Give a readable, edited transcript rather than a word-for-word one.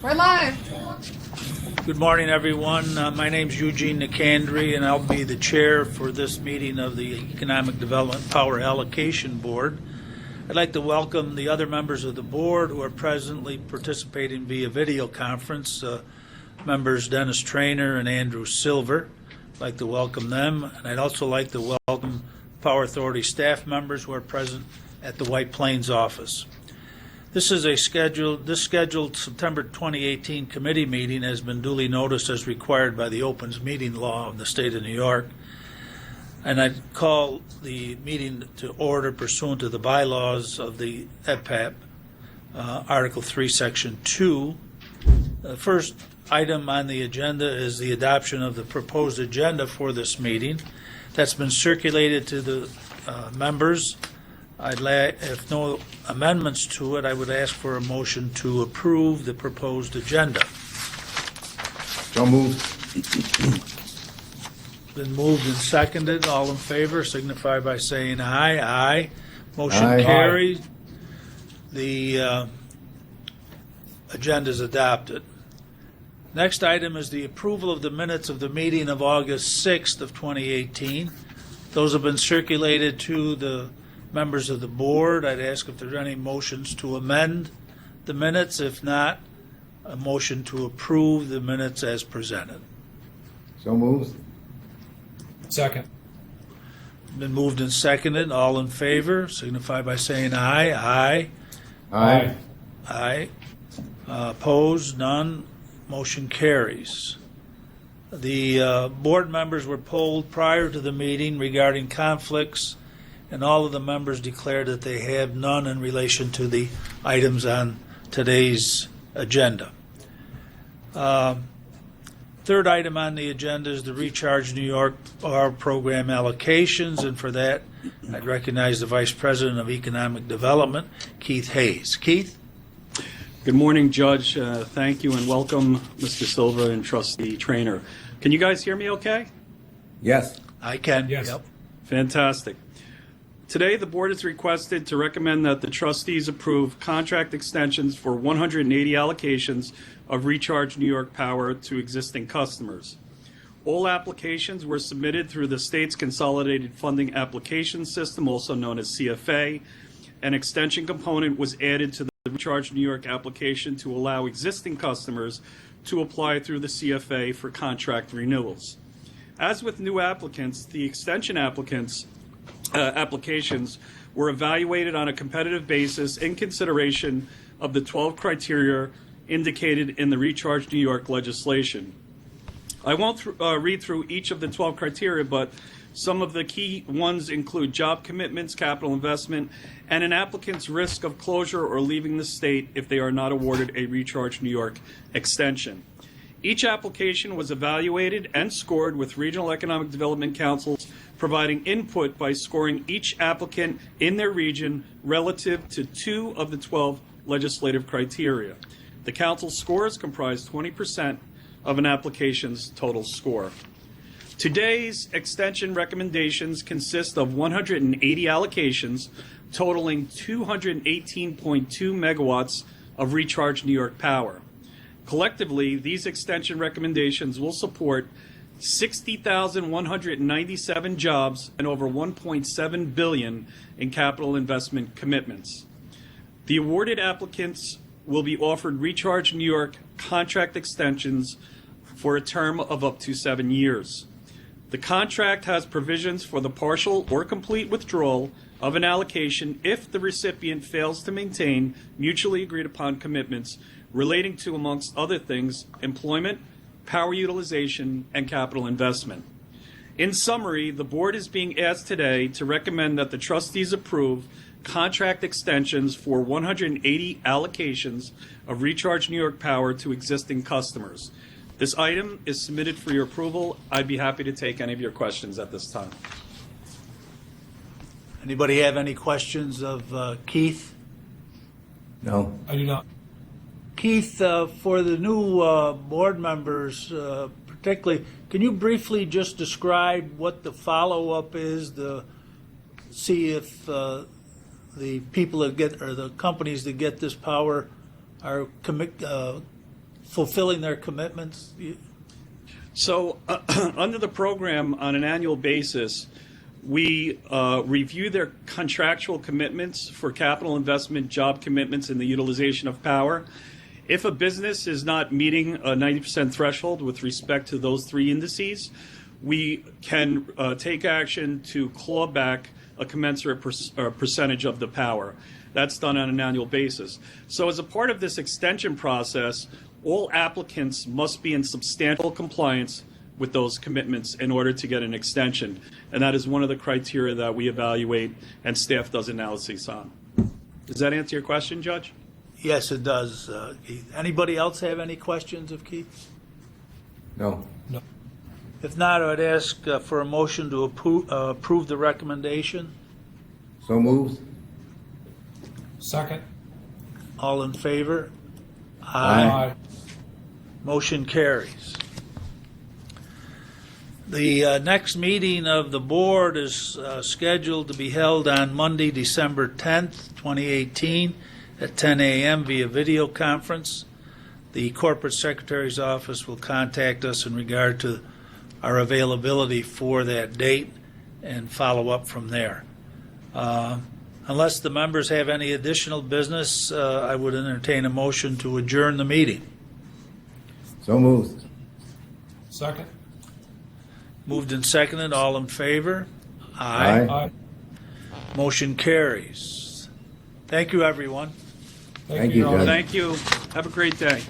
We're live. Good morning, everyone. My name's Eugene Nicandri, and I'll be the chair for this meeting of the Economic Development Power Allocation Board. I'd like to welcome the other members of the board who are presently participating via video conference, members Dennis Traynor and Andrew Silver. I'd like to welcome them, and I'd also like to welcome Power Authority staff members who are present at the White Plains office. This scheduled September 2018 committee meeting has been duly noticed as required by the Opens Meeting Law of the State of New York. And I call the meeting to order pursuant to the bylaws of the EDPAP, Article 3, Section 2. The first item on the agenda is the adoption of the proposed agenda for this meeting. That's been circulated to the members. If no amendments to it, I would ask for a motion to approve the proposed agenda. So moved. Been moved and seconded. All in favor signify by saying aye. Aye. Motion Aye. carried. The agenda is adopted. Next item is the approval of the minutes of the meeting of August 6th of 2018. Those have been circulated to the members of the board. I'd ask if there are any motions to amend the minutes. If not, a motion to approve the minutes as presented. So moved. Second. Been moved and seconded. All in favor signify by saying aye. Aye. Aye. Aye. Opposed? None. Motion carries. The board members were polled prior to the meeting regarding conflicts, and all of the members declared that they have none in relation to the items on today's agenda. Third item on the agenda is the Recharge New York Power Program allocations, and for that, I'd recognize the Vice President of Economic Development, Keith Hayes. Keith? Good morning, Judge. Thank you and welcome, Mr. Silva and Trustee Traynor. Can you guys hear me okay? Yes. I can. Yes. Yep. Fantastic. Today, the board is requested to recommend that the trustees approve contract extensions for 180 allocations of Recharge New York Power to existing customers. All applications were submitted through the state's Consolidated Funding Application System, also known as CFA. An extension component was added to the Recharge New York application to allow existing customers to apply through the CFA for contract renewals. As with new applicants, the extension applications were evaluated on a competitive basis in consideration of the 12 criteria indicated in the Recharge New York legislation. I won't read through each of the 12 criteria, but some of the key ones include job commitments, capital investment, and an applicant's risk of closure or leaving the state if they are not awarded a Recharge New York extension. Each application was evaluated and scored with regional economic development councils providing input by scoring each applicant in their region relative to 2 of the 12 legislative criteria. The council scores comprise 20% of an application's total score. Today's extension recommendations consist of 180 allocations totaling 218.2 megawatts of Recharge New York power. Collectively, these extension recommendations will support 60,197 jobs and over $1.7 billion in capital investment commitments. The awarded applicants will be offered Recharge New York contract extensions for a term of up to 7 years. The contract has provisions for the partial or complete withdrawal of an allocation if the recipient fails to maintain mutually agreed upon commitments relating to, amongst other things, employment, power utilization, and capital investment. In summary, the board is being asked today to recommend that the trustees approve contract extensions for 180 allocations of Recharge New York Power to existing customers. This item is submitted for your approval. I'd be happy to take any of your questions at this time. Anybody have any questions of Keith? No. I do not. Keith, for the new board members, particularly, can you briefly just describe what the follow-up is to see if the people that get, or the companies that get this power are fulfilling their commitments? So, under the program, on an annual basis, we review their contractual commitments for capital investment, job commitments, and the utilization of power. If a business is not meeting a 90% threshold with respect to those three indices, we can take action to claw back a commensurate percentage of the power. That's done on an annual basis. So as a part of this extension process, all applicants must be in substantial compliance with those commitments in order to get an extension. And that is one of the criteria that we evaluate and staff does analysis on. Does that answer your question, Judge? Yes, it does, Keith. Anybody else have any questions of Keith? No. If not, I'd ask for a motion to approve the recommendation. So moved. Second. All in favor? Aye. Motion carries. The next meeting of the board is scheduled to be held on Monday, December 10th, 2018, at 10 a.m. via video conference. The Corporate Secretary's Office will contact us in regard to our availability for that date and follow up from there. Unless the members have any additional business, I would entertain a motion to adjourn the meeting. So moved. Second. Moved and seconded, all in favor? Aye. Aye. Motion carries. Thank you, everyone. Thank you, Your Honor. Judge. Thank you. Have a great day.